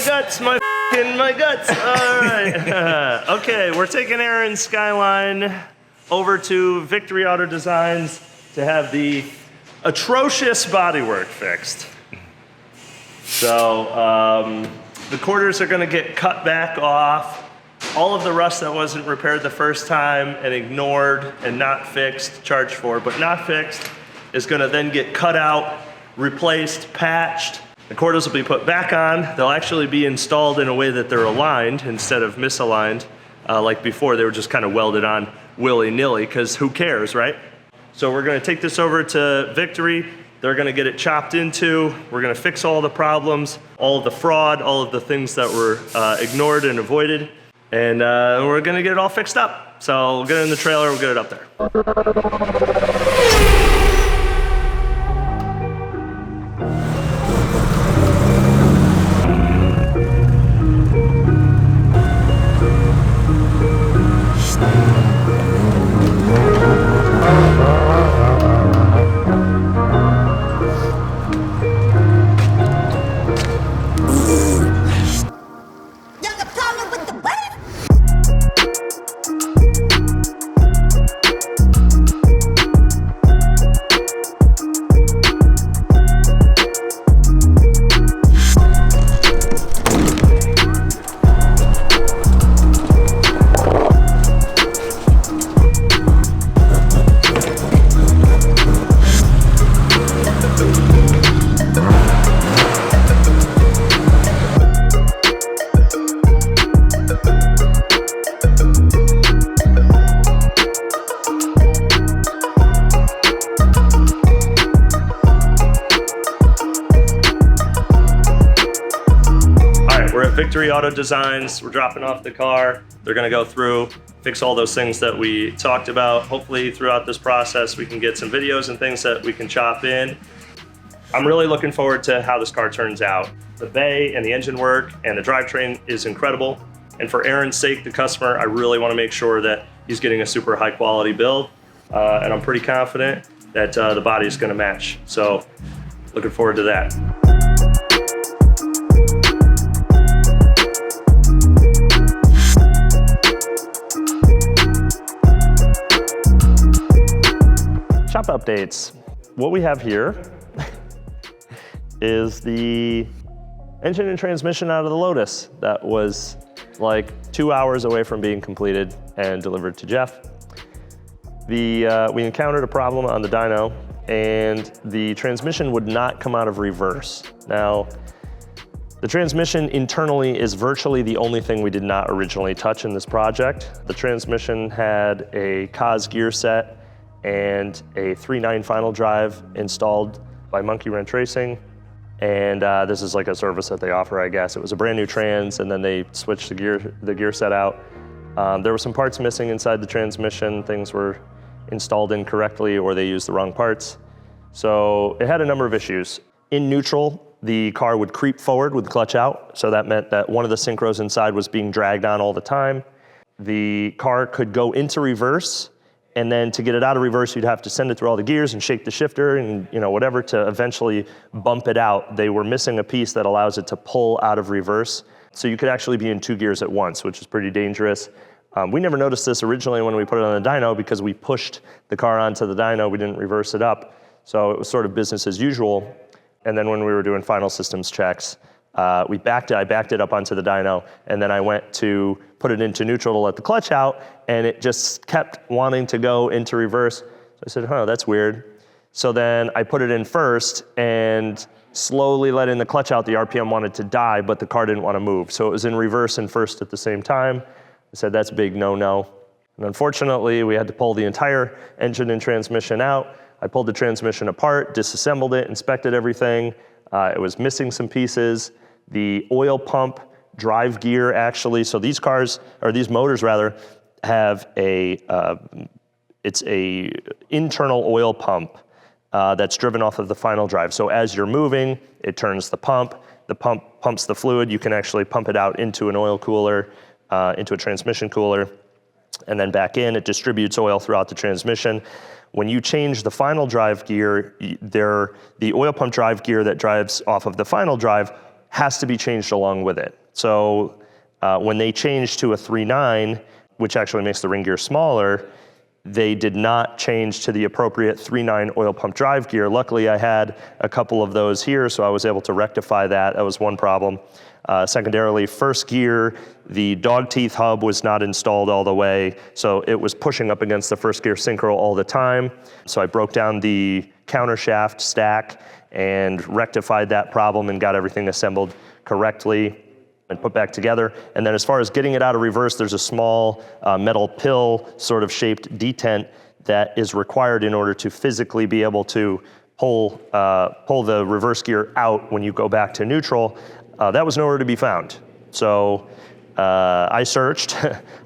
guts, my guts. All right. Okay, we're taking Aaron's Skyline over to Victory Auto Designs to have the atrocious bodywork fixed. So the quarters are gonna get cut back off. All of the rust that wasn't repaired the first time and ignored and not fixed, charged for, but not fixed, is gonna then get cut out, replaced, patched. The quarters will be put back on. They'll actually be installed in a way that they're aligned instead of misaligned. Like before, they were just kind of welded on willy-nilly, because who cares, right? So we're gonna take this over to Victory. They're gonna get it chopped into. We're gonna fix all the problems, all of the fraud, all of the things that were ignored and avoided. And we're gonna get it all fixed up. So we'll get it in the trailer, we'll get it up there. Victory Auto Designs, we're dropping off the car. They're gonna go through, fix all those things that we talked about. Hopefully throughout this process, we can get some videos and things that we can chop in. I'm really looking forward to how this car turns out. The bay and the engine work and the drivetrain is incredible. And for Aaron's sake, the customer, I really wanna make sure that he's getting a super high quality build. And I'm pretty confident that the body is gonna match. So looking forward to that. Shop updates. What we have here is the engine and transmission out of the Lotus that was like 2 hours away from being completed and delivered to Jeff. We encountered a problem on the dyno and the transmission would not come out of reverse. Now, the transmission internally is virtually the only thing we did not originally touch in this project. The transmission had a COS gear set and a 3.9 final drive installed by Monkey Wrench Racing. And this is like a service that they offer, I guess. It was a brand new trans, and then they switched the gear set out. There were some parts missing inside the transmission. Things were installed incorrectly, or they used the wrong parts. So it had a number of issues. In neutral, the car would creep forward with the clutch out. So that meant that one of the synchros inside was being dragged on all the time. The car could go into reverse, and then to get it out of reverse, you'd have to send it through all the gears and shake the shifter and whatever to eventually bump it out. They were missing a piece that allows it to pull out of reverse. So you could actually be in 2 gears at once, which is pretty dangerous. We never noticed this originally when we put it on the dyno because we pushed the car onto the dyno, we didn't reverse it up. So it was sort of business as usual. And then when we were doing final systems checks, I backed it up onto the dyno, and then I went to put it into neutral to let the clutch out, and it just kept wanting to go into reverse. So I said, that's weird. So then I put it in first, and slowly letting the clutch out, the RPM wanted to die, but the car didn't want to move. So it was in reverse and first at the same time. I said, that's a big no-no. And unfortunately, we had to pull the entire engine and transmission out. I pulled the transmission apart, disassembled it, inspected everything. It was missing some pieces. The oil pump, drive gear actually, so these motors rather, have it's a internal oil pump that's driven off of the final drive. So as you're moving, it turns the pump pumps the fluid. You can actually pump it out into an oil cooler, into a transmission cooler, and then back in. It distributes oil throughout the transmission. When you change the final drive gear, the oil pump drive gear that drives off of the final drive has to be changed along with it. So when they changed to a 3.9, which actually makes the ring gear smaller, they did not change to the appropriate 3.9 oil pump drive gear. Luckily, I had a couple of those here, so I was able to rectify that. That was one problem. Secondarily, first gear, the dog teeth hub was not installed all the way, so it was pushing up against the first gear synchro all the time. So I broke down the countershaft stack and rectified that problem and got everything assembled correctly and put back together. And then as far as getting it out of reverse, there's a small metal pill sort of shaped detent that is required in order to physically be able to pull the reverse gear out when you go back to neutral. That was nowhere to be found. So I searched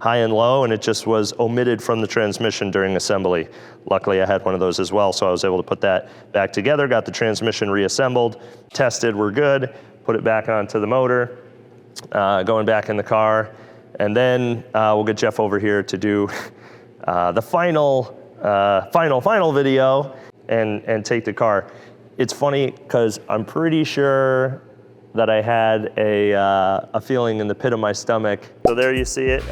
high and low, and it just was omitted from the transmission during assembly. Luckily, I had one of those as well, so I was able to put that back together, got the transmission reassembled, tested, we're good, put it back onto the motor, going back in the car, and then we'll get Jeff over here to do the final video and take the car. It's funny because I'm pretty sure that I had a feeling in the pit of my stomach. So there you see it.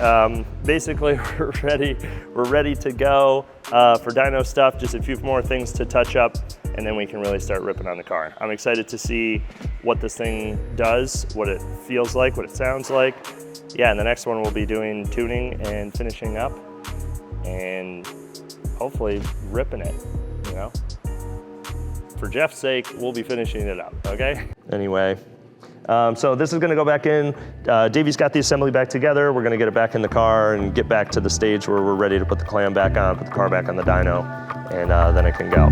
Basically, we're ready to go for dyno stuff. Just a few more things to touch up, and then we can really start ripping on the car. I'm excited to see what this thing does, what it feels like, what it sounds like. Yeah, and the next one we'll be doing tuning and finishing up, and hopefully ripping it, you know? For Jeff's sake, we'll be finishing it up, okay? Anyway. So this is gonna go back in. Davey's got the assembly back together. We're gonna get it back in the car and get back to the stage where we're ready to put the clam back on, put the car back on the dyno, and then it can go.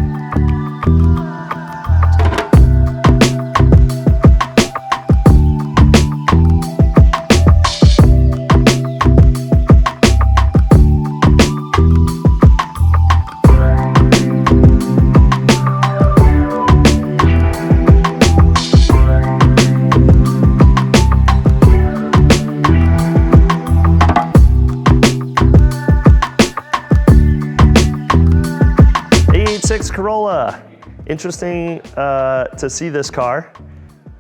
Corolla. Interesting to see this car.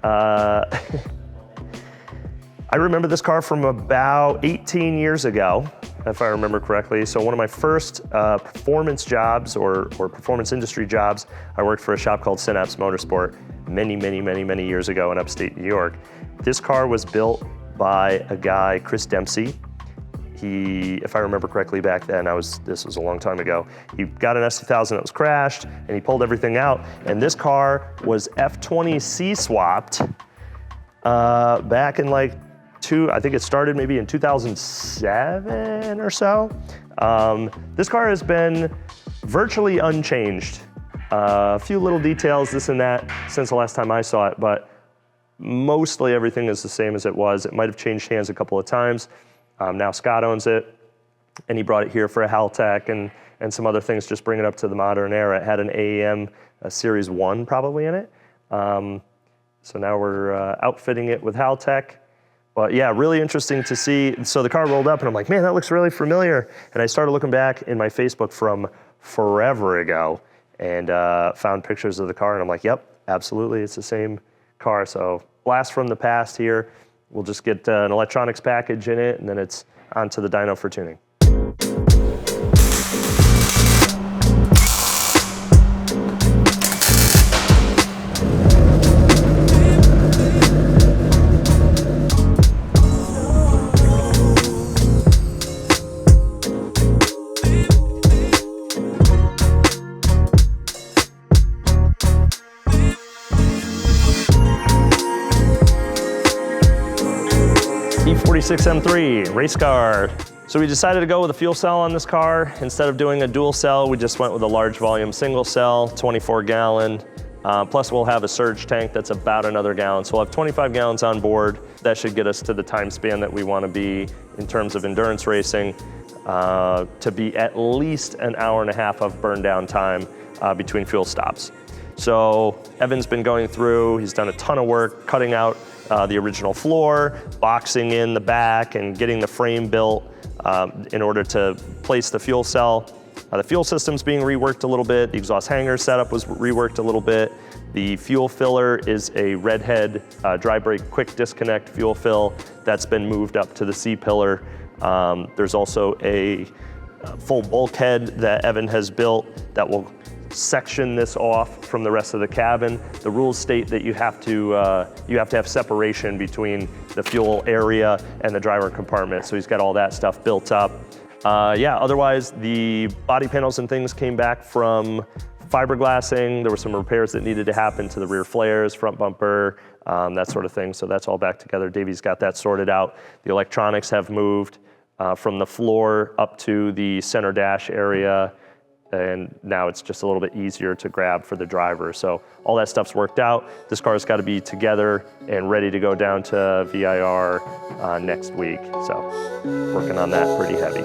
I remember this car from about 18 years ago, if I remember correctly. So one of my first performance jobs or performance industry jobs, I worked for a shop called Synapse Motorsport many years ago in upstate New York. This car was built by a guy, Chris Dempsey. He, if I remember correctly back then, this was a long time ago, he got an S2000 that was crashed, and he pulled everything out, and this car was F20C swapped back in like I think it started maybe in 2007 or so. This car has been virtually unchanged. A few little details, this and that, since the last time I saw it, but mostly everything is the same as it was. It might have changed hands a couple of times. Now Scott owns it, and he brought it here for a Haltech and some other things, just bring it up to the modern era. It had an AEM Series 1 probably in it. So now we're outfitting it with Haltech. But yeah, really interesting to see. So the car rolled up, and I'm like, man, that looks really familiar. And I started looking back in my Facebook from forever ago and found pictures of the car, and I'm like, yep, absolutely, it's the same car. So blast from the past here. We'll just get an electronics package in it, and then it's onto the dyno for tuning. E46 M3 Race Car. So we decided to go with a fuel cell on this car. Instead of doing a dual cell, we just went with a large volume single cell, 24 gallon. Plus we'll have a surge tank that's about another gallon. So we'll have 25 gallons on board. That should get us to the time span that we want to be in terms of endurance racing, to be at least an hour and a half of burn down time between fuel stops. So Evan's been going through, he's done a ton of work cutting out the original floor, boxing in the back, and getting the frame built in order to place the fuel cell. The fuel system's being reworked a little bit. The exhaust hanger setup was reworked a little bit. The fuel filler is a redhead dry brake quick disconnect fuel fill that's been moved up to the C-pillar. There's also a full bulkhead that Evan has built that will section this off from the rest of the cabin. The rules state that you have to have separation between the fuel area and the driver compartment. So he's got all that stuff built up. Yeah, otherwise the body panels and things came back from fiberglassing. There were some repairs that needed to happen to the rear flares, front bumper, that sort of thing. So that's all back together. Davey's got that sorted out. The electronics have moved from the floor up to the center dash area. And now it's just a little bit easier to grab for the driver. So all that stuff's worked out. This car's got to be together and ready to go down to VIR next week. So working on that pretty heavy.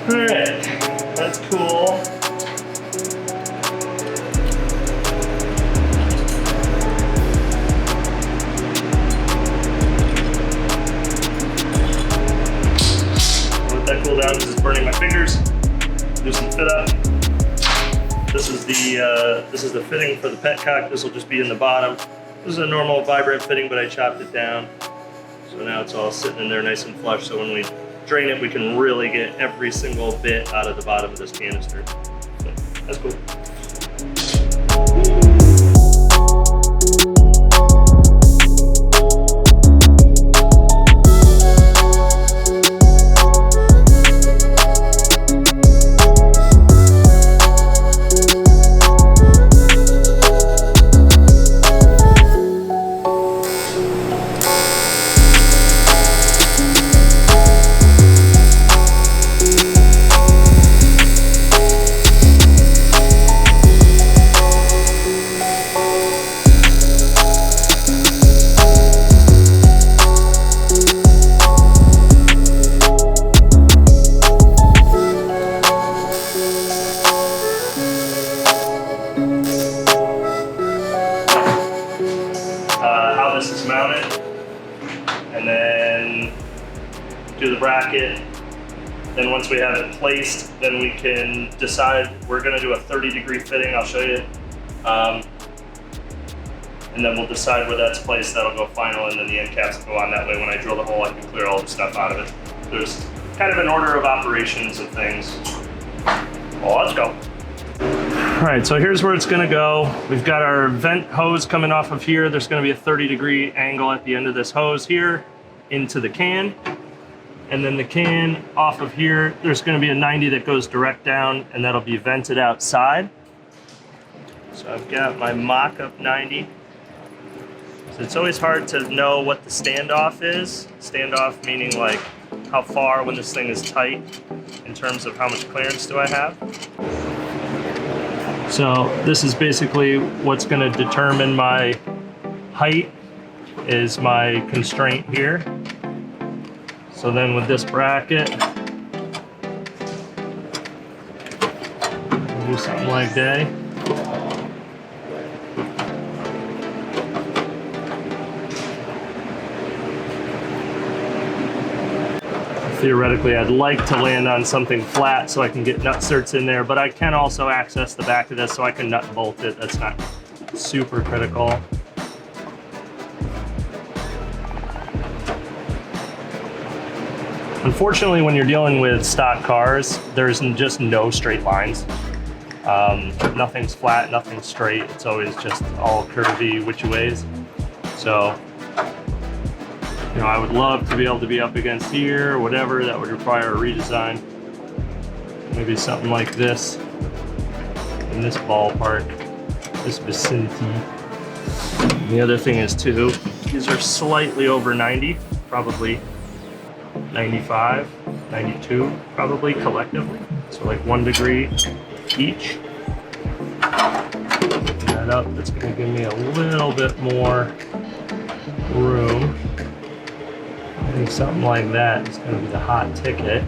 Alright, that's cool. Let that cool down because it's burning my fingers. Do some fit up. This is the fitting for the petcock. This will just be in the bottom. This is a normal vibrant fitting, but I chopped it down. So now it's all sitting in there nice and flush. So when we drain it, we can really get every single bit out of the bottom of this canister. So that's cool. This is mounted, and then do the bracket. Then once we have it placed, then we can decide. We're going to do a 30-degree fitting. I'll show you, and then we'll decide where that's placed. That'll go final, and then the end caps will go on. That way, when I drill the hole, I can clear all the stuff out of it. There's kind of an order of operations of things. Well, let's go. All right, so here's where it's gonna go. We've got our vent hose coming off of here. There's gonna be a 30-degree angle at the end of this hose here into the can. And then the can off of here, there's gonna be a 90 that goes direct down, and that'll be vented outside. So I've got my mock-up 90. So it's always hard to know what the standoff is. Standoff meaning like how far when this thing is tight in terms of how much clearance do I have. So this is basically what's going to determine my height is my constraint here. So then with this bracket, we'll do something like that. Theoretically, I'd like to land on something flat so I can get nut certs in there, but I can also access the back of this so I can nut bolt it. That's not super critical. Unfortunately, when you're dealing with stock cars, there's just no straight lines. Nothing's flat, nothing's straight. It's always just all curvy which ways. So, you know, I would love to be able to be up against here or whatever. That would require a redesign. Maybe something like this in this ballpark, this vicinity. And the other thing is too, these are slightly over 90, probably 95, 92, probably collectively. So like 1 degree each. that up. That's going to give me a little bit more room. I think something like that is going to be the hot ticket.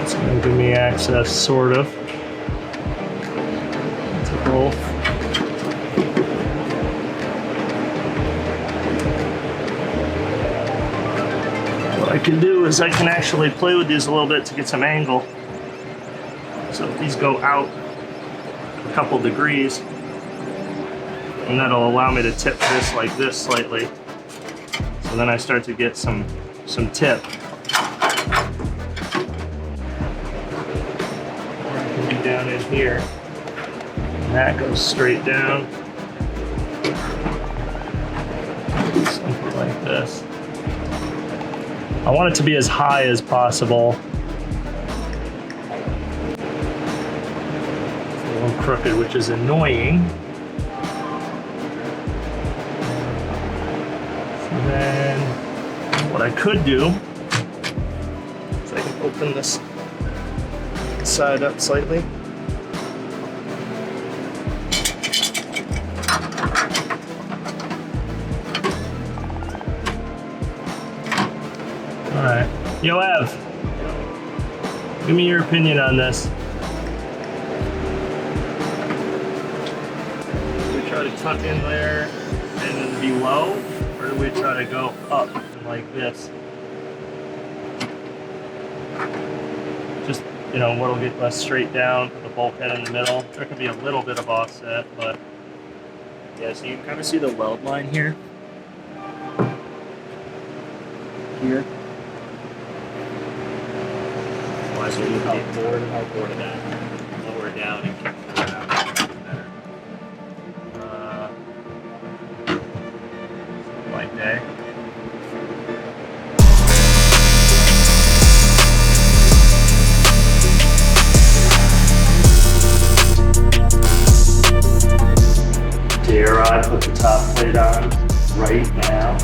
It's going to give me access, sort of, to both. What I can do is I can actually play with these a little bit to get some angle. So if these go out a couple degrees, and that'll allow me to tip this like this slightly. So then I start to get some tip. Or I can be down in here. And that goes straight down. Something like this. I want it to be as high as possible. It's a little crooked, which is annoying. Then what I could do is I can open this side up slightly. All right, yo Ev, give me your opinion on this. We try to tuck in there and then be low. Or do we try to go up like this? Just, you know, what'll get us straight down, the bulkhead in the middle. There could be a little bit of offset, but yeah, so you can kind of see the weld line here. Here. Well, so you outboard of that. Lower down and kick it out. Like day. Dare I put the top plate on right now?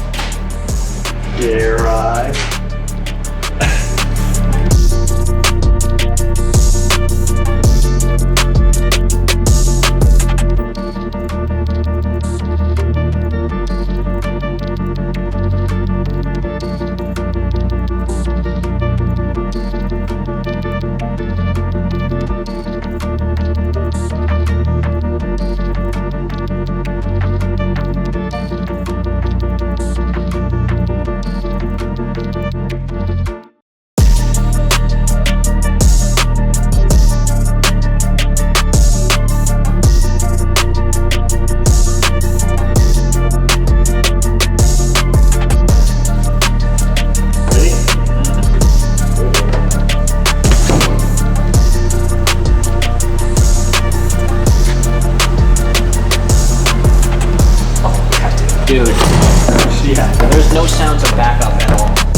Dare I? Dude, yeah, there's no sounds of backup at all.